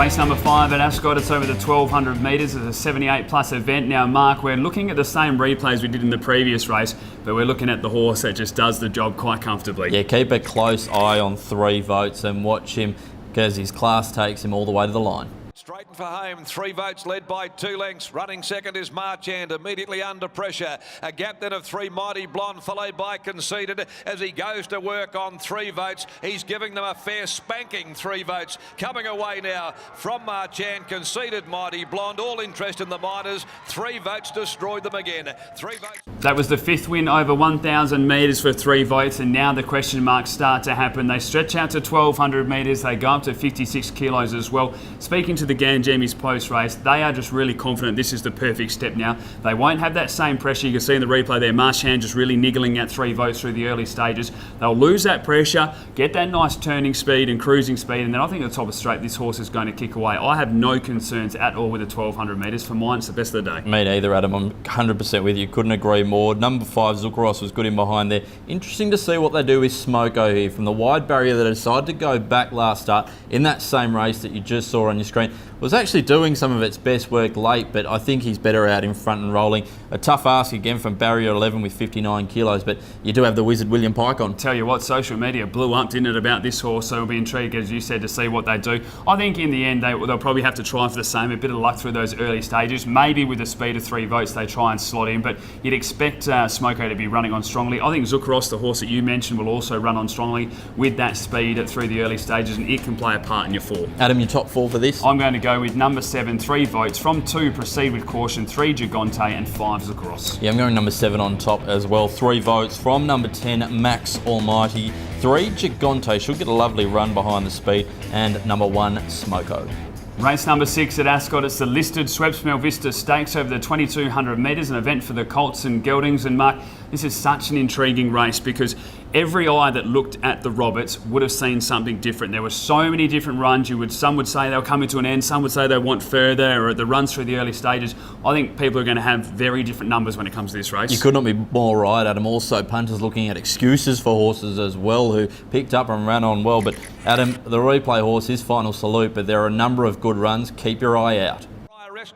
Race number 5 at Ascot, it's over the 1200 metres. It's a 78 plus event. Now, Mark, we're looking at the same replays we did in the previous race, but we're looking at the horse that just does the job quite comfortably. Yeah, keep a close eye on 3 votes and watch him because his class takes him all the way to the line. Straighten for home, 3 votes led by 2 lengths. Running second is Marchand, immediately under pressure. A gap then of 3 Mighty Blonde, followed by Conceded as he goes to work on 3 votes. He's giving them a fair spanking 3 votes. Coming away now from Marchand, Conceded, Mighty Blonde, all interest in the minors. 3 votes destroyed them again. 3 votes. That was the 5th win over 1,000 metres for 3 votes, and now the question marks start to happen. They stretch out to 1,200 metres. They go up to 56 kilos as well. Speaking to the Ganjemis post-race, they are just really confident this is the perfect step now. They won't have that same pressure. You can see in the replay there, Marchand just really niggling at 3 votes through the early stages. They'll lose that pressure, get that nice turning speed and cruising speed, and then I think at the top of straight, this horse is going to kick away. I have no concerns at all with the 1,200 metres. For mine, it's the best of the day. Me neither, Adam. I'm 100% with you. Couldn't agree more. Number 5, Zuccaros, was good in behind there. Interesting to see what they do with Smoko here. From the wide barrier, they decided to go back last start in that same race that you just saw on your screen. Was actually doing some of its best work late, but I think he's better out in front and rolling. A tough ask again from barrier 11 with 59 kilos, but you do have the wizard William Pike on. Tell you what, social media blew up, didn't it, about this horse, so we'll be intrigued, as you said, to see what they do. I think in the end, they'll probably have to try for the same, a bit of luck through those early stages. Maybe with a speed of 3 votes, they try and slot in, but you'd expect Smoko to be running on strongly. I think Zuccaros, the horse that you mentioned, will also run on strongly with that speed through the early stages, and it can play a part in your 4. Adam, your top 4 for this? I'm going to go with number 7, 3 votes. From 2, Proceed with Caution, 3, Gigante, and 5, Zuccaros. Yeah, I'm going number 7 on top as well. 3 votes from number 10, Max Almighty. 3, Gigante, should get a lovely run behind the speed. And number 1, Smoko. Race number 6 at Ascot, it's the listed Swepsmel Vista Stakes over the 2,200 metres, an event for the Colts and Geldings. And Mark, this is such an intriguing race because every eye that looked at the Roberts would have seen something different. There were so many different runs. Some would say they'll come into an end, some would say they want further, or the runs through the early stages. I think people are going to have very different numbers when it comes to this race. You could not be more right, Adam. Also, punters looking at excuses for horses as well who picked up and ran on well. But Adam, the replay horse is Final Salute, but there are a number of good runs. Keep your eye out.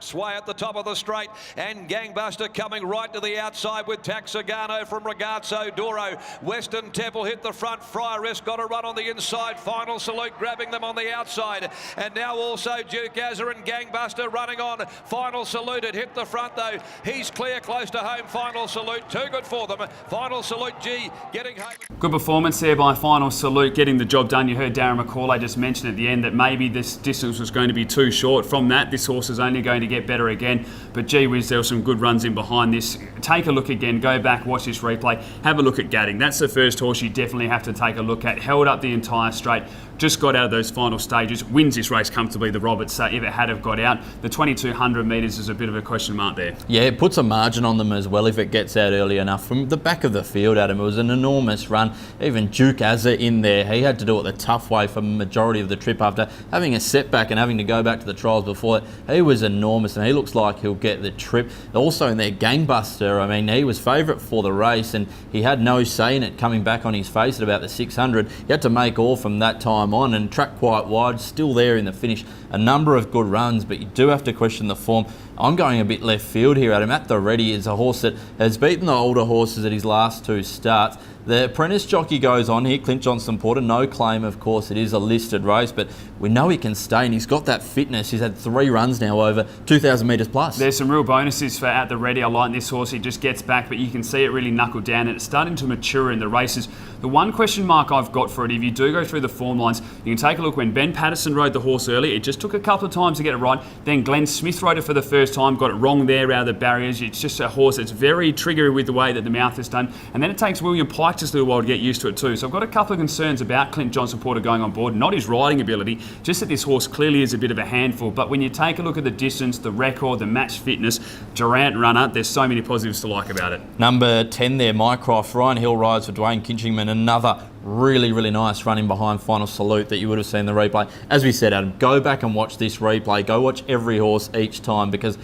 Sway at the top of the straight, and Gangbuster coming right to the outside with Taxagano from Ragazzo Doro. Western Temple hit the front. Friar Risk got a run on the inside. Final Salute grabbing them on the outside, and now also Duke Azza and Gangbuster running on. Final Salute, it hit the front though. He's clear close to home. Final Salute, too good for them. Final Salute G getting home. Good performance there by Final Salute, getting the job done. You heard Darren McCauley just mention at the end that maybe this distance was going to be too short. From that, this horse is only going to get better again, but gee whiz, there were some good runs in behind this. Take a look again, go back, watch this replay, have a look at Gadding. That's the first horse you definitely have to take a look at. Held up the entire straight, just got out of those final stages, wins this race comfortably, the Roberts, if it had have got out. The 2,200 metres is a bit of a question mark there. Yeah, it puts a margin on them as well if it gets out early enough. From the back of the field, Adam, it was an enormous run. Even Duke Azza in there, he had to do it the tough way for the majority of the trip after having a setback and having to go back to the trials before it. He was enormous and he looks like he'll get the trip. Also in there, Gangbuster, I mean, he was favourite for the race and he had no say in it coming back on his face at about the 600. He had to make all from that time on and track quite wide, still there in the finish. A number of good runs, but you do have to question the form. I'm going a bit left field here, Adam. At the Ready is a horse that has beaten the older horses at his last 2 starts. The apprentice jockey goes on here, Clint Johnson Porter. No claim, of course, it is a listed race, but we know he can stay and he's got that fitness. He's had 3 runs now over 2,000 metres plus. There's some real bonuses for At the Ready. I like this horse. He just gets back, but you can see it really knuckled down and it's starting to mature in the races. The one question mark I've got for it, if you do go through the form lines, you can take a look when Ben Patterson rode the horse earlier. It just took a couple of times to get it right. Then Glenn Smith rode it for the first time, got it wrong there out of the barriers. It's just a horse that's very triggery with the way that the mouth is done. And then it takes William Pike just a little while to get used to it too. So I've got a couple of concerns about Clint Johnson Porter going on board. Not his riding ability, just that this horse clearly is a bit of a handful. But when you take a look at the distance, the record, the match fitness, Durant runner, there's so many positives to like about it. Number 10 there, Mycroft. Ryan Hill rides for Dwayne Kinchingman. Another really nice running behind Final Salute that you would have seen the replay. As we said, Adam, go back and watch this replay. Go watch every horse each time because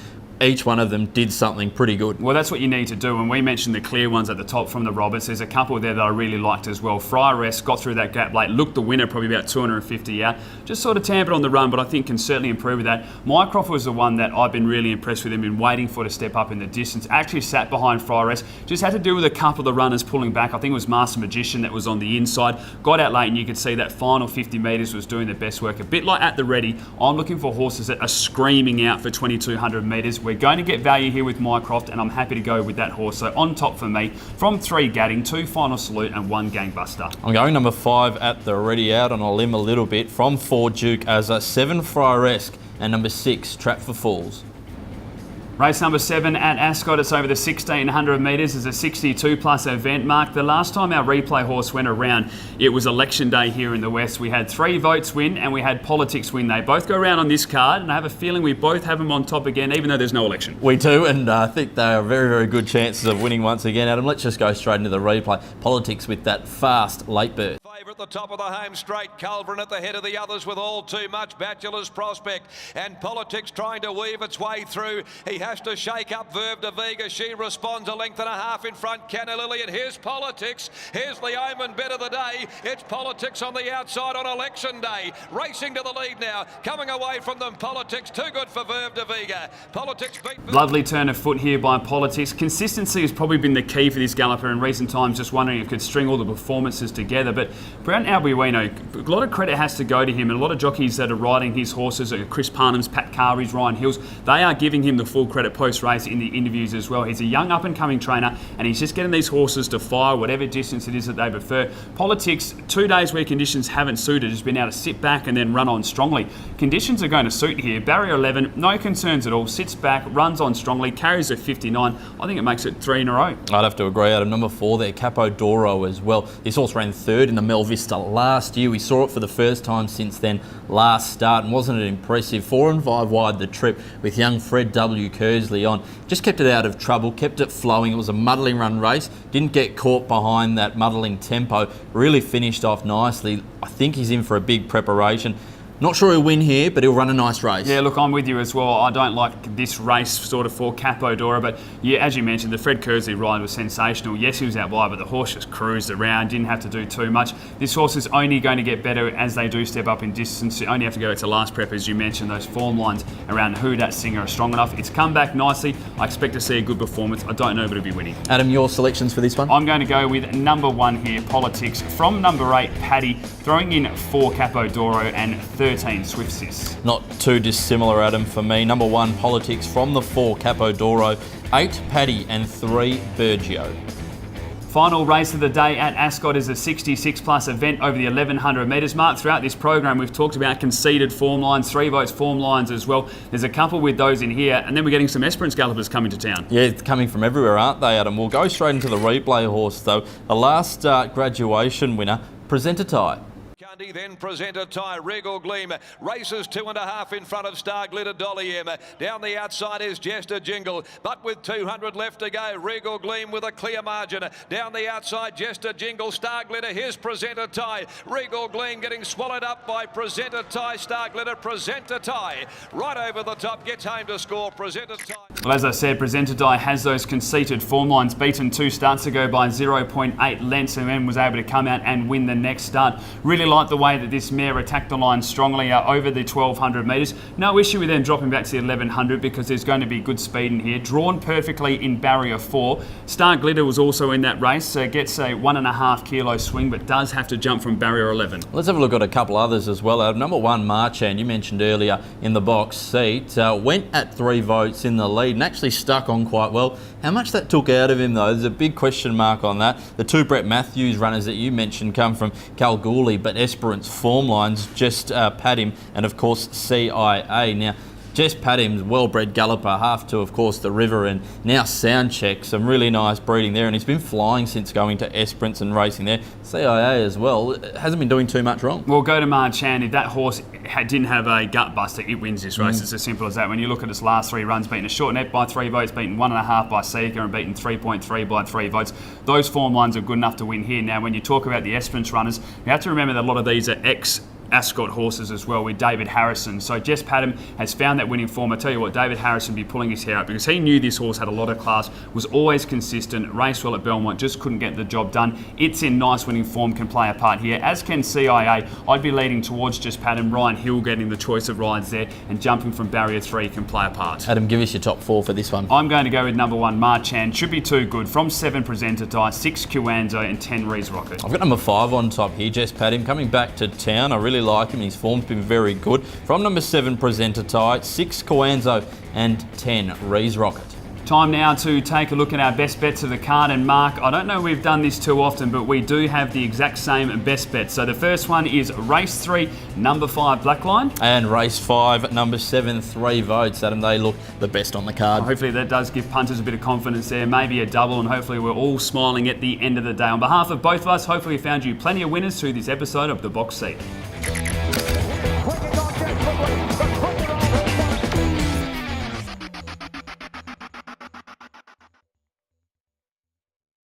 each one of them did something pretty good. Well, that's what you need to do. And we mentioned the clear ones at the top from the Roberts. There's a couple there that I really liked as well. Friaress got through that gap late, looked the winner, probably about 250 out. Just sort of tampered on the run, but I think can certainly improve with that. Mycroft was the one that I've been really impressed with him, been waiting for to step up in the distance. Actually sat behind Friaress. Just had to do with a couple of the runners pulling back. I think it was Master Magician that was on the inside. Got out late and you could see that final 50 metres was doing the best work. A bit like at the ready, I'm looking for horses that are screaming out for 2200 metres. We're going to get value here with Mycroft, and I'm happy to go with that horse. So on top for me, from 3 Gadding, 2 Final Salute and 1 Gangbuster. I'm going number 5 at the ready, out on a limb a little bit. From 4 Duke Azza, 7 Friaresque, and number 6 Trap for Fools. Race number 7 at Ascot. It's over the 1600 metres. It's a 62 plus event. Mark, the last time our replay horse went around, it was election day here in the West. We had 3 votes win and we had politics win. They both go around on this card, and I have a feeling we both have them on top again, even though there's no election. We do, and I think they are very, very good chances of winning once again, Adam. Let's just go straight into the replay. Politics with that fast late bird. Favourite at the top of the home straight. Culverin at the head of the others with All Too Much. Bachelor's Prospect and Politics trying to weave its way through. He has to shake up Verve de Vega. She responds a length and a half in front. Canna Lily, and here's Politics. Here's the omen bet of the day. It's Politics on the outside on election day. Racing to the lead now. Coming away from them, Politics. Too good for Verve de Vega. Politics beat... Lovely turn of foot here by Politics. Consistency has probably been the key for this galloper in recent times. Just wondering if it could string all the performances together. But Brown Albuino, a lot of credit has to go to him, and a lot of jockeys that are riding his horses, Chris Parnham's, Pat Carey's, Ryan Hills, they are giving him the full credit post-race in the interviews as well. He's a young up-and-coming trainer, and he's just getting these horses to fire whatever distance it is that they prefer. Politics, 2 days where conditions haven't suited, has been able to sit back and then run on strongly. Conditions are going to suit here. Barrier 11, no concerns at all. Sits back, runs on strongly, carries a 59. I think it makes it 3 in a row. I'd have to agree, Adam. Number 4 there, Capo Doro as well. This horse ran 3rd in the Mel Vista last year. We saw it for the first time since then last start, and wasn't it impressive? 4 and 5 wide the trip with young Fred W. Kersley on. Just kept it out of trouble, kept it flowing. It was a muddling run race. Didn't get caught behind that muddling tempo. Really finished off nicely. I think he's in for a big preparation. Not sure he'll win here, but he'll run a nice race. Yeah, look, I'm with you as well. I don't like this race sort of for Capo Doro, but yeah, as you mentioned, the Fred Kersley ride was sensational. Yes, he was out wide, but the horse just cruised around, didn't have to do too much. This horse is only going to get better as they do step up in distance. You only have to go to last prep, as you mentioned. Those form lines around Who Dat Singer are strong enough. It's come back nicely. I expect to see a good performance. I don't know, but it'll be winning. Adam, your selections for this one? I'm going to go with number 1 here, Politics. From number 8, Paddy, throwing in 4 Capo Doro and 13 Swift Sis. Not too dissimilar, Adam, for me. Number 1, Politics. From the 4, Capo Doro, 8, Paddy, and 3, Bergio. Final race of the day at Ascot is a 66 plus event over the 1100 metres. Mark, throughout this program we've talked about conceded form lines, 3 votes form lines as well. There's a couple with those in here, and then we're getting some Esperance gallopers coming to town. Yeah, it's coming from everywhere, aren't they, Adam? We'll go straight into the replay horse though. The last start graduation winner, Presenter Tie. Then Presenter Tie, Regal Gleam, races 2.5 in front of Star Glitter Dolly M. Down the outside is Jester Jingle, but with 200 left to go, Regal Gleam with a clear margin. Down the outside, Jester Jingle, Star Glitter, here's Presenter Tie. Regal Gleam getting swallowed up by Presenter Tie, Star Glitter, Presenter Tie. Right over the top, gets home to score, Presenter Tie. Well, as I said, Presenter Tie has those conceited form lines, beaten 2 starts ago by 0.8 lengths, and then was able to come out and win the next start. Really like the way that this mare attacked the line strongly over the 1200 metres. No issue with them dropping back to the 1100 because there's going to be good speed in here. Drawn perfectly in barrier 4. Star Glitter was also in that race, so gets a 1.5 kilo swing, but does have to jump from barrier 11. Let's have a look at a couple others as well. Number 1, Marchand, you mentioned earlier in the box seat, went at 3 votes in the lead and actually stuck on quite well. How much that took out of him though, there's a big question mark on that. The 2 Brett Matthews runners that you mentioned come from Kalgoorlie, but Esperance form lines just pad him, and of course CIA. Now Jess Padim's well-bred galloper, half to, of course, the River, and now Soundcheck, some really nice breeding there, and he's been flying since going to Esperance and racing there. CIA as well, hasn't been doing too much wrong. Well, go to Marchand. If that horse didn't have a gut buster, it wins this race. It's as simple as that. When you look at its last 3 runs, beaten a short net by 3 votes, beaten 1.5 by Seeker, and beaten 3.3 by 3 votes. Those form lines are good enough to win here. Now, when you talk about the Esperance runners, you have to remember that a lot of these are Ascot horses as well with David Harrison. So Jess Padham has found that winning form. I tell you what, David Harrison be pulling his hair out because he knew this horse had a lot of class, was always consistent, raced well at Belmont, just couldn't get the job done. It's in nice winning form, can play a part here, as can CIA. I'd be leading towards Jess Padham. Ryan Hill getting the choice of rides there, and jumping from barrier 3 can play a part. Adam, give us your top 4 for this one. I'm going to go with number 1, Marchand. Should be too good. From 7, Presenter Die, 6, Kiwanzo, and 10, Rees Rocket. I've got number 5 on top here, Jess Padham, coming back to town. I really like him. His form's been very good. From number 7, Presenter Die, 6, Kiwanzo, and 10, Rees Rocket. Time now to take a look at our best bets of the card. And Mark, I don't know we've done this too often, but we do have the exact same best bets. So the first one is race 3, number 5, Blackline. And race 5, number 7, 3 Votes. Adam, they look the best on the card. Hopefully that does give punters a bit of confidence there, maybe a double, and hopefully we're all smiling at the end of the day. On behalf of both of us, hopefully we found you plenty of winners through this episode of The Box Seat.